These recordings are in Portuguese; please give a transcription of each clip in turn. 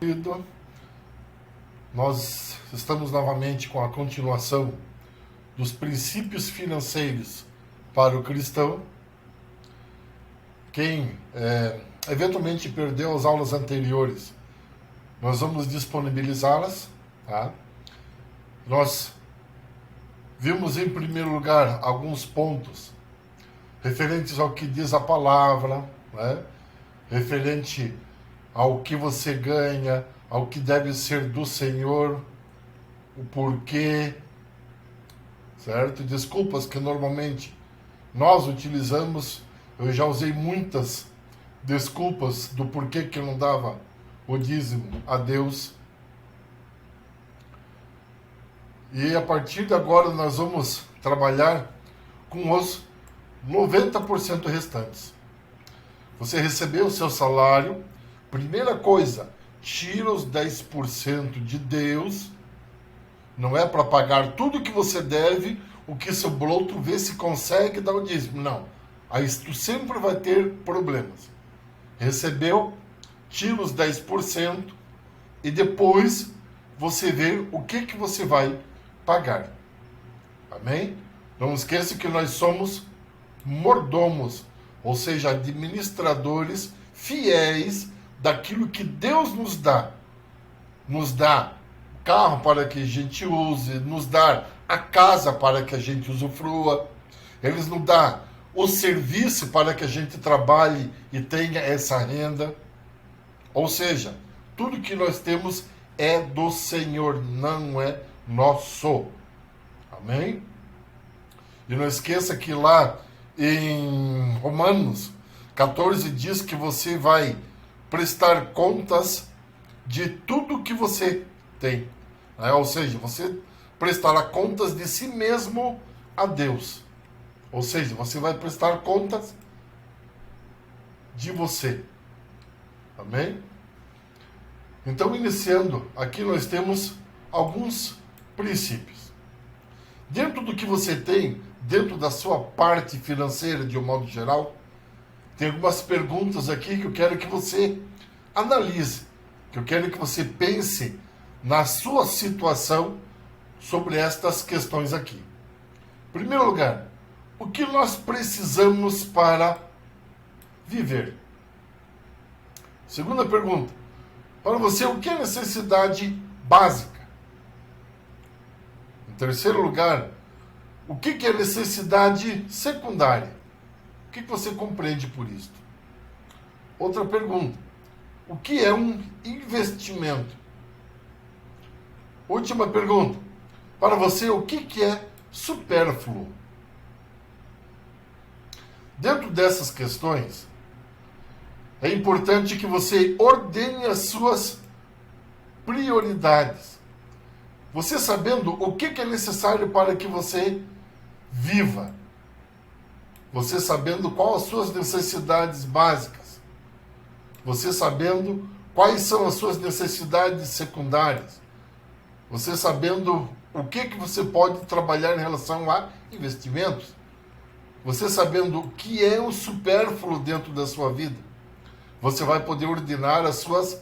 Querido, nós estamos novamente com a continuação dos princípios financeiros para o cristão. Quem eventualmente perdeu as aulas anteriores, nós vamos disponibilizá-las. Tá? Nós vimos em primeiro lugar alguns pontos referentes ao que diz a palavra, né? Referente ao que você ganha, ao que deve ser do Senhor, o porquê, certo? Desculpas que normalmente nós utilizamos, eu já usei muitas desculpas do porquê que eu não dava o dízimo a Deus. E a partir de agora nós vamos trabalhar com os 90% restantes. Você recebeu o seu salário, primeira coisa, tira os 10% de Deus, não é para pagar tudo que você deve, o que sobrou, tu vê se consegue dar o dízimo. Não, aí tu sempre vai ter problemas. Recebeu, tira os 10% e depois você vê o que você vai pagar. Amém? Não esqueça que nós somos mordomos, ou seja, administradores fiéis daquilo que Deus nos dá. Nos dá carro para que a gente use, nos dá a casa para que a gente usufrua, eles nos dá o serviço para que a gente trabalhe e tenha essa renda. Ou seja, tudo que nós temos é do Senhor, não é nosso. Amém? E não esqueça que lá em Romanos 14 diz que você vai prestar contas de tudo que você tem. Ou seja, você prestará contas de si mesmo a Deus. Ou seja, você vai prestar contas de você. Amém? Então, iniciando, aqui nós temos alguns princípios. Dentro do que você tem, dentro da sua parte financeira de um modo geral, tem algumas perguntas aqui que eu quero que você analise, que eu quero que você pense na sua situação sobre estas questões aqui. Em primeiro lugar, o que nós precisamos para viver? Segunda pergunta, para você, o que é necessidade básica? Em terceiro lugar, o que é necessidade secundária? O que você compreende por isso? Outra pergunta, o que é um investimento? Última pergunta, para você, o que é supérfluo? Dentro dessas questões, é importante que você ordene as suas prioridades. Você sabendo o que é necessário para que você viva. Você sabendo quais as suas necessidades básicas. Você sabendo quais são as suas necessidades secundárias. Você sabendo o que você pode trabalhar em relação a investimentos. Você sabendo o que é o supérfluo dentro da sua vida. Você vai poder ordenar as suas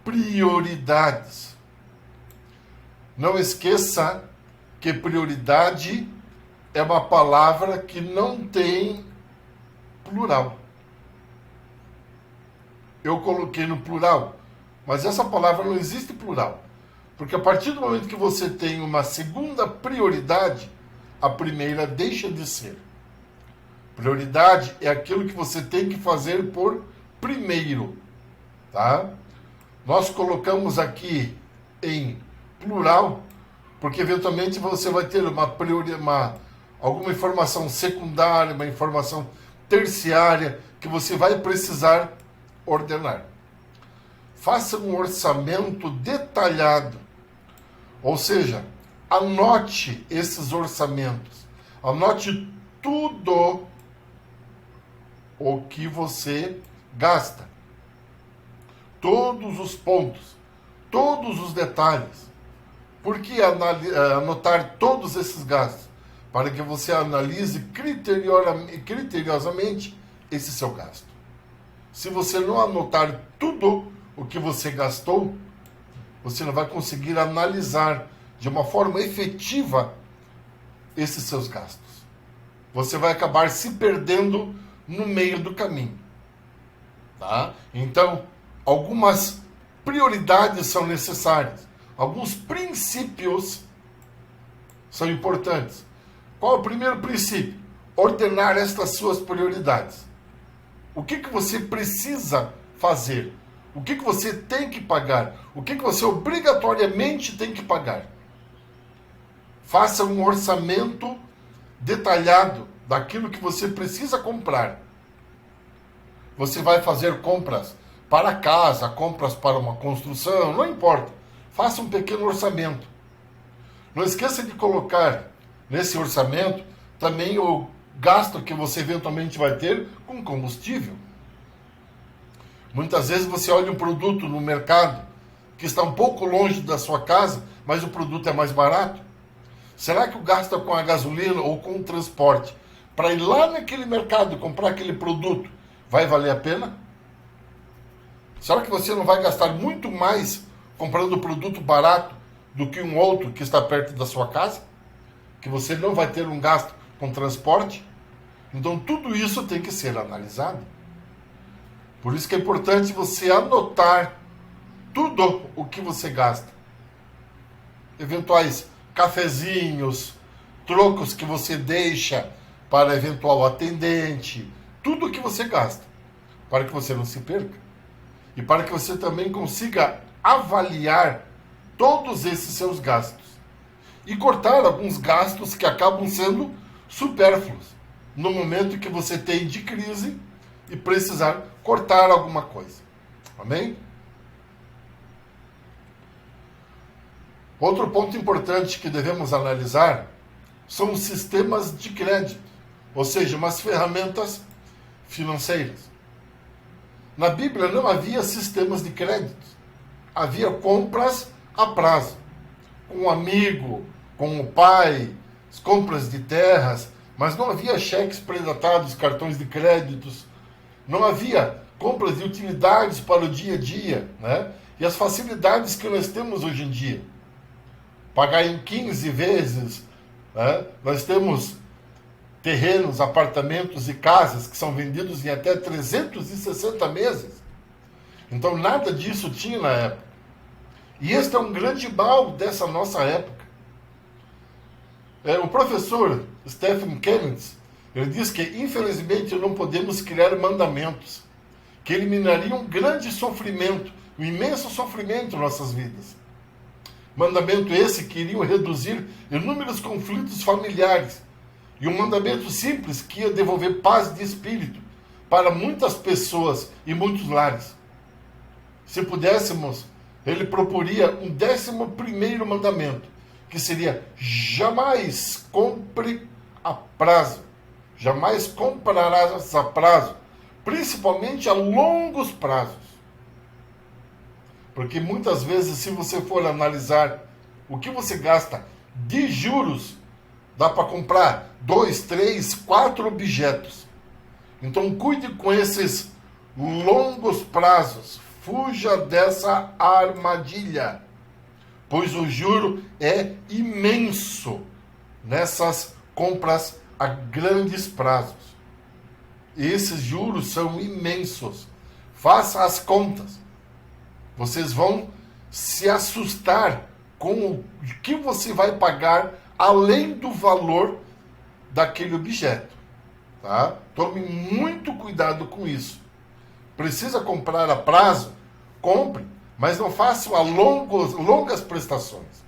prioridades. Não esqueça que prioridade é uma palavra que não tem plural. Eu coloquei no plural, mas essa palavra não existe plural. Porque a partir do momento que você tem uma segunda prioridade, a primeira deixa de ser. Prioridade é aquilo que você tem que fazer por primeiro, tá? Nós colocamos aqui em plural, porque eventualmente você vai ter alguma informação secundária, uma informação terciária que você vai precisar ordenar. Faça um orçamento detalhado, ou seja, anote esses orçamentos, anote tudo o que você gasta, todos os pontos, todos os detalhes. Por que anotar todos esses gastos? Para que você analise criteriosamente esse seu gasto. Se você não anotar tudo o que você gastou, você não vai conseguir analisar de uma forma efetiva esses seus gastos. Você vai acabar se perdendo no meio do caminho. Tá? Então, algumas prioridades são necessárias. Alguns princípios são importantes. Qual é o primeiro princípio? Ordenar estas suas prioridades. O que você precisa fazer? O que você tem que pagar? O que você obrigatoriamente tem que pagar? Faça um orçamento detalhado daquilo que você precisa comprar. Você vai fazer compras para casa, compras para uma construção, não importa. Faça um pequeno orçamento. Não esqueça de colocar nesse orçamento também o gasto que você eventualmente vai ter com combustível. Muitas vezes você olha um produto no mercado que está um pouco longe da sua casa, mas o produto é mais barato. Será que o gasto é com a gasolina ou com o transporte para ir lá naquele mercado comprar aquele produto vai valer a pena? Será que você não vai gastar muito mais comprando produto barato do que um outro que está perto da sua casa? Que você não vai ter um gasto com transporte? Então tudo isso tem que ser analisado. Por isso que é importante você anotar tudo o que você gasta. Eventuais cafezinhos, trocos que você deixa para eventual atendente, tudo o que você gasta, para que você não se perca. E para que você também consiga avaliar todos esses seus gastos. E cortar alguns gastos que acabam sendo supérfluos, no momento que você tem de crise e precisar cortar alguma coisa. Amém? Outro ponto importante que devemos analisar são os sistemas de crédito, ou seja, umas ferramentas financeiras. Na Bíblia não havia sistemas de crédito, havia compras a prazo, com um amigo, com o pai, as compras de terras, mas não havia cheques predatados, cartões de créditos, não havia compras de utilidades para o dia a dia, né? E as facilidades que nós temos hoje em dia. Pagar em 15 vezes, né? Nós temos terrenos, apartamentos e casas que são vendidos em até 360 meses. Então nada disso tinha na época. E este é um grande mal dessa nossa época. O professor Stephen Kennedy, ele diz que infelizmente não podemos criar mandamentos que eliminariam um grande sofrimento, um imenso sofrimento em nossas vidas. Mandamento esse que iriam reduzir inúmeros conflitos familiares. E um mandamento simples que ia devolver paz de espírito para muitas pessoas e muitos lares. Se pudéssemos, ele proporia um 11º mandamento, que seria: jamais compre a prazo. Jamais comprarás a prazo, principalmente a longos prazos. Porque muitas vezes, se você for analisar o que você gasta de juros, dá para comprar 2, 3, 4 objetos. Então cuide com esses longos prazos. Fuja dessa armadilha, pois o juro é imenso nessas compras a grandes prazos. Esses juros são imensos. Faça as contas. Vocês vão se assustar com o que você vai pagar além do valor daquele objeto. Tá? Tome muito cuidado com isso. Precisa comprar a prazo? Compre, mas não faça a longas prestações.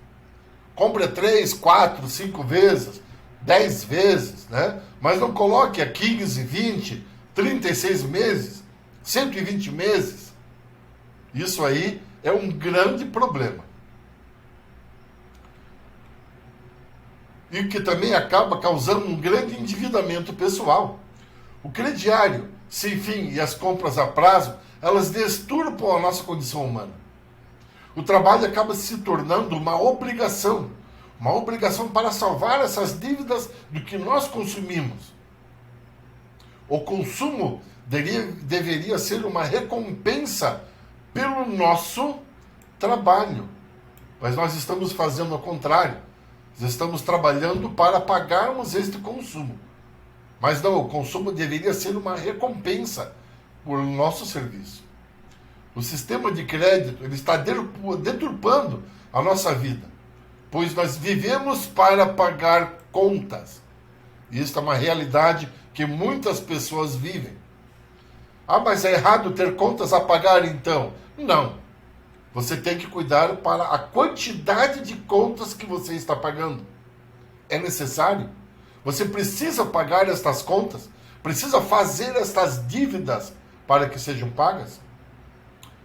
Compre 3, 4, 5 vezes, 10 vezes, né? Mas não coloque a 15, 20, 36 meses, 120 meses. Isso aí é um grande problema. E que também acaba causando um grande endividamento pessoal. O crediário sem fim e as compras a prazo, elas deturpam a nossa condição humana. O trabalho acaba se tornando uma obrigação para salvar essas dívidas do que nós consumimos. O consumo deveria ser uma recompensa pelo nosso trabalho, Mas nós estamos fazendo ao contrário. Nós estamos trabalhando para pagarmos este consumo. Mas não, o consumo deveria ser uma recompensa por nosso serviço. O sistema de crédito ele está deturpando a nossa vida, pois nós vivemos para pagar contas. E isso é uma realidade que muitas pessoas vivem. Ah, mas é errado ter contas a pagar então? Não. Você tem que cuidar para a quantidade de contas que você está pagando. É necessário. Você precisa pagar estas contas, precisa fazer estas dívidas para que sejam pagas.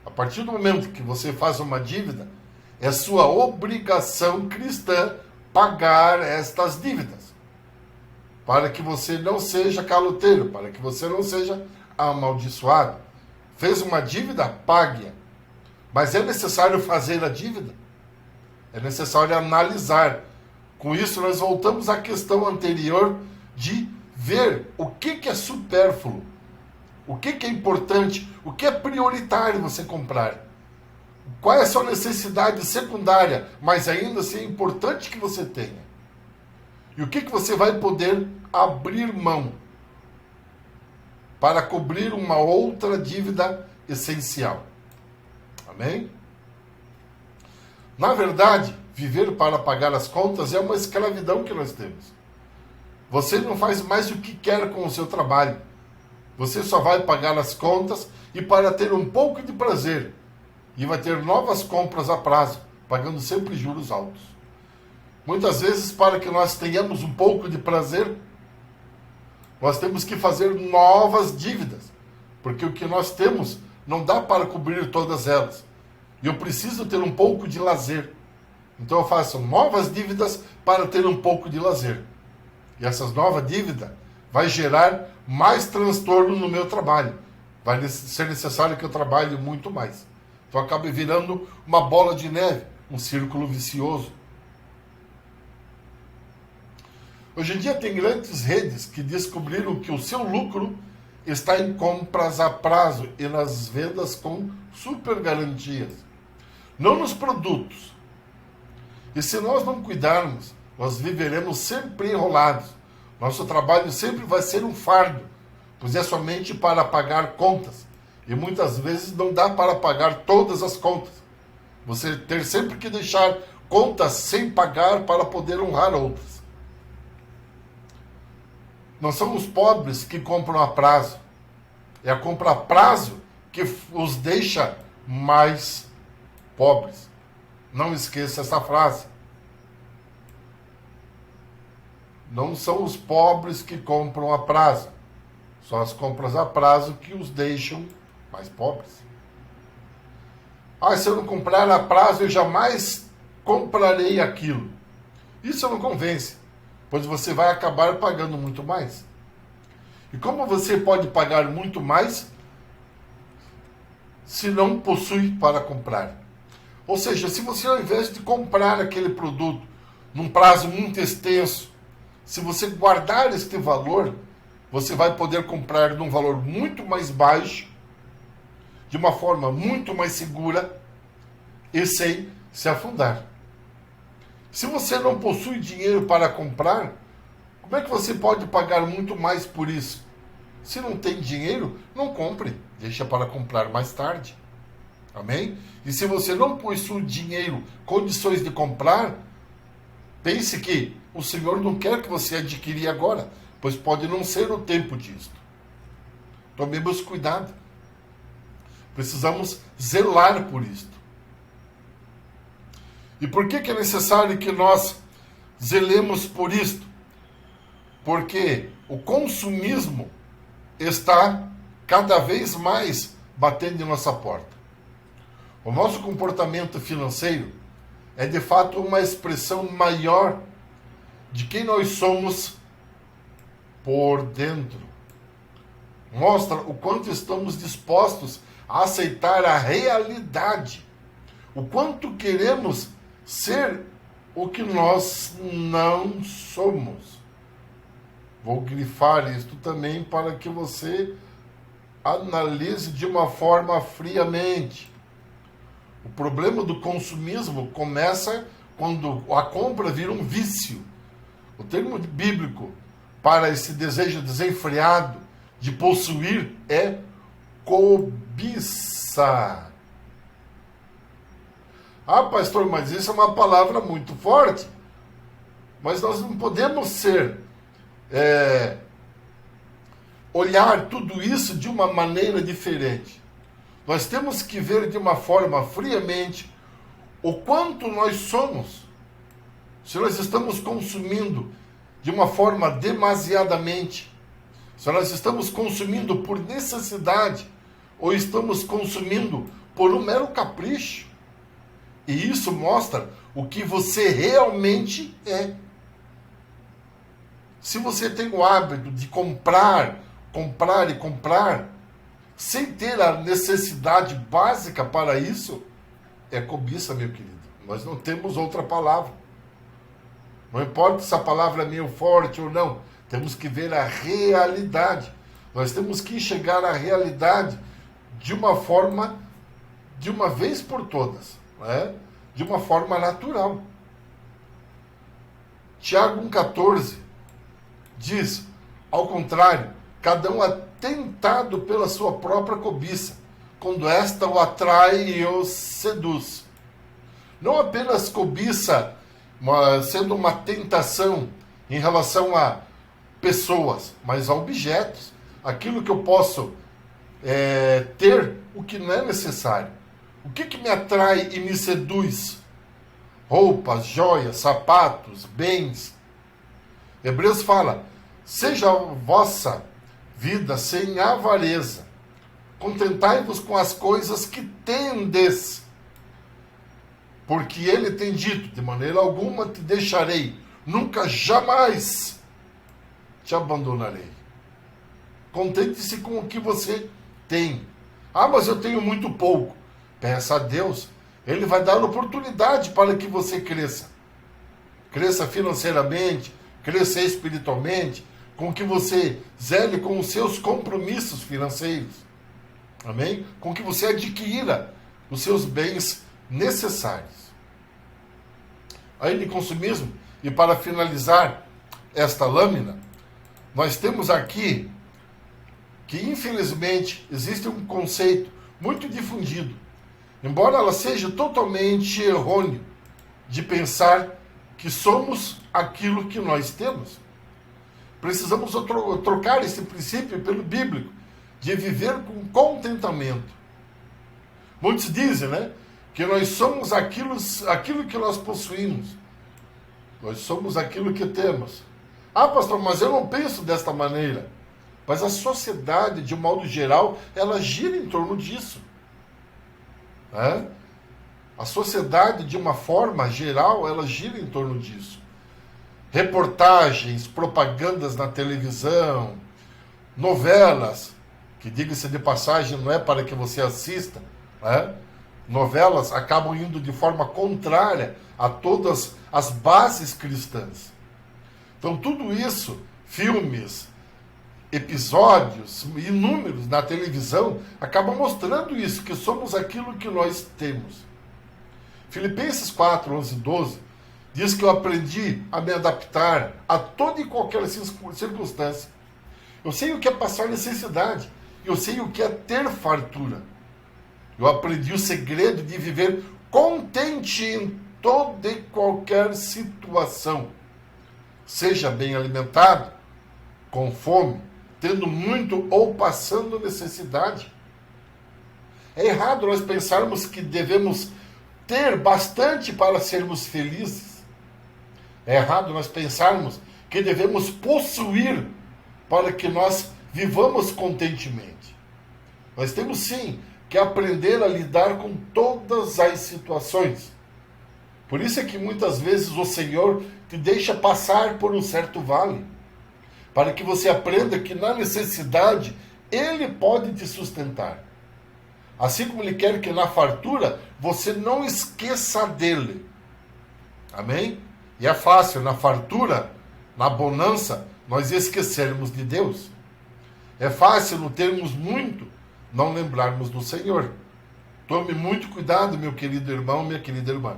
A partir do momento que você faz uma dívida, é sua obrigação cristã pagar estas dívidas, para que você não seja caloteiro, para que você não seja amaldiçoado. Fez uma dívida, pague-a. Mas é necessário fazer a dívida? É necessário analisar. Com isso, nós voltamos à questão anterior de ver o que é supérfluo, o que é importante, o que é prioritário você comprar. Qual é a sua necessidade secundária, mas ainda assim é importante que você tenha. E o que você vai poder abrir mão para cobrir uma outra dívida essencial. Amém? Na verdade, viver para pagar as contas é uma escravidão que nós temos. Você não faz mais o que quer com o seu trabalho. Você só vai pagar as contas e para ter um pouco de prazer. E vai ter novas compras a prazo, pagando sempre juros altos. Muitas vezes, para que nós tenhamos um pouco de prazer, nós temos que fazer novas dívidas. Porque o que nós temos não dá para cobrir todas elas. E eu preciso ter um pouco de lazer. Então eu faço novas dívidas para ter um pouco de lazer. E essas novas dívidas vai gerar mais transtorno no meu trabalho. Vai ser necessário que eu trabalhe muito mais. Então acaba virando uma bola de neve, um círculo vicioso. Hoje em dia tem grandes redes que descobriram que o seu lucro está em compras a prazo e nas vendas com super garantias. Não nos produtos. E se nós não cuidarmos, nós viveremos sempre enrolados. Nosso trabalho sempre vai ser um fardo, pois é somente para pagar contas. E muitas vezes não dá para pagar todas as contas. Você ter sempre que deixar contas sem pagar para poder honrar outras. Não são os pobres que compram a prazo. É a compra a prazo que os deixa mais pobres. Não esqueça essa frase. Não são os pobres que compram a prazo. São as compras a prazo que os deixam mais pobres. Ah, se eu não comprar a prazo, eu jamais comprarei aquilo. Isso não convence, pois você vai acabar pagando muito mais. E como você pode pagar muito mais se não possui para comprar? Ou seja, se você ao invés de comprar aquele produto num prazo muito extenso, se você guardar este valor, você vai poder comprar num valor muito mais baixo, de uma forma muito mais segura e sem se afundar. Se você não possui dinheiro para comprar, como é que você pode pagar muito mais por isso? Se não tem dinheiro, não compre, deixa para comprar mais tarde. Amém? E se você não possui dinheiro, condições de comprar, pense que o Senhor não quer que você adquira agora, pois pode não ser o tempo disto. Tomemos cuidado. Precisamos zelar por isto. E por que é necessário que nós zelemos por isto? Porque o consumismo está cada vez mais batendo em nossa porta. O nosso comportamento financeiro é de fato uma expressão maior de quem nós somos por dentro. Mostra o quanto estamos dispostos a aceitar a realidade, o quanto queremos ser o que nós não somos. Vou grifar isto também para que você analise de uma forma friamente. O problema do consumismo começa quando a compra vira um vício. O termo bíblico para esse desejo desenfreado de possuir é cobiça. Ah, pastor, mas isso é uma palavra muito forte. Mas nós não podemos olhar tudo isso de uma maneira diferente. Nós temos que ver de uma forma friamente o quanto nós somos. Se nós estamos consumindo de uma forma demasiadamente, se nós estamos consumindo por necessidade ou estamos consumindo por um mero capricho. E isso mostra o que você realmente é. Se você tem o hábito de comprar, sem ter a necessidade básica para isso, é cobiça, meu querido. Nós não temos outra palavra. Não importa se a palavra é meio forte ou não, temos que ver a realidade. Nós temos que enxergar a realidade de uma forma, de uma vez por todas, né? De uma forma natural. Tiago 1,14 diz, ao contrário, cada um é tentado pela sua própria cobiça, quando esta o atrai e o seduz. Não apenas cobiça, sendo uma tentação em relação a pessoas, mas a objetos. Aquilo que eu posso ter, o que não é necessário. O que me atrai e me seduz? Roupas, joias, sapatos, bens. Hebreus fala, seja a vossa vida sem avareza. Contentai-vos com as coisas que tendes. Porque ele tem dito, de maneira alguma te deixarei, nunca jamais te abandonarei. Contente-se com o que você tem. Ah, mas eu tenho muito pouco. Peça a Deus, Ele vai dar oportunidade para que você cresça. Cresça financeiramente, cresça espiritualmente, com que você zele com os seus compromissos financeiros. Amém? Com que você adquira os seus bens necessários. Aí de consumismo, e para finalizar esta lâmina, nós temos aqui que infelizmente existe um conceito muito difundido, embora ela seja totalmente errôneo, de pensar que somos aquilo que nós temos. Precisamos trocar esse princípio pelo bíblico, de viver com contentamento. Muitos dizem, né, que nós somos aquilo que nós possuímos. Nós somos aquilo que temos. Ah, pastor, mas eu não penso desta maneira. Mas a sociedade, de um modo geral, ela gira em torno disso. É? A sociedade, de uma forma geral, ela gira em torno disso. Reportagens, propagandas na televisão, novelas, que diga-se de passagem, não é para que você assista, né? Novelas acabam indo de forma contrária a todas as bases cristãs. Então tudo isso, filmes, episódios inúmeros na televisão, acabam mostrando isso, que somos aquilo que nós temos. Filipenses 4, 11 e 12 diz que eu aprendi a me adaptar a toda e qualquer circunstância. Eu sei o que é passar necessidade, eu sei o que é ter fartura. Eu aprendi o segredo de viver contente em toda e qualquer situação. Seja bem alimentado, com fome, tendo muito ou passando necessidade. É errado nós pensarmos que devemos ter bastante para sermos felizes. É errado nós pensarmos que devemos possuir para que nós vivamos contentemente. Nós temos sim que aprender a lidar com todas as situações. Por isso é que muitas vezes o Senhor te deixa passar por um certo vale, para que você aprenda que na necessidade Ele pode te sustentar. Assim como Ele quer que na fartura você não esqueça dEle. Amém? E é fácil na fartura, na bonança, nós esquecermos de Deus. É fácil no termos muito, não lembrarmos do Senhor. Tome muito cuidado, meu querido irmão, minha querida irmã.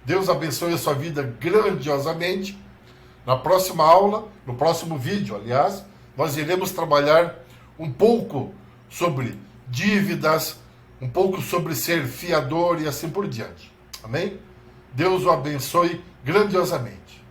Deus abençoe a sua vida grandiosamente. Na próxima aula, no próximo vídeo, aliás, nós iremos trabalhar um pouco sobre dívidas, um pouco sobre ser fiador e assim por diante. Amém? Deus o abençoe grandiosamente.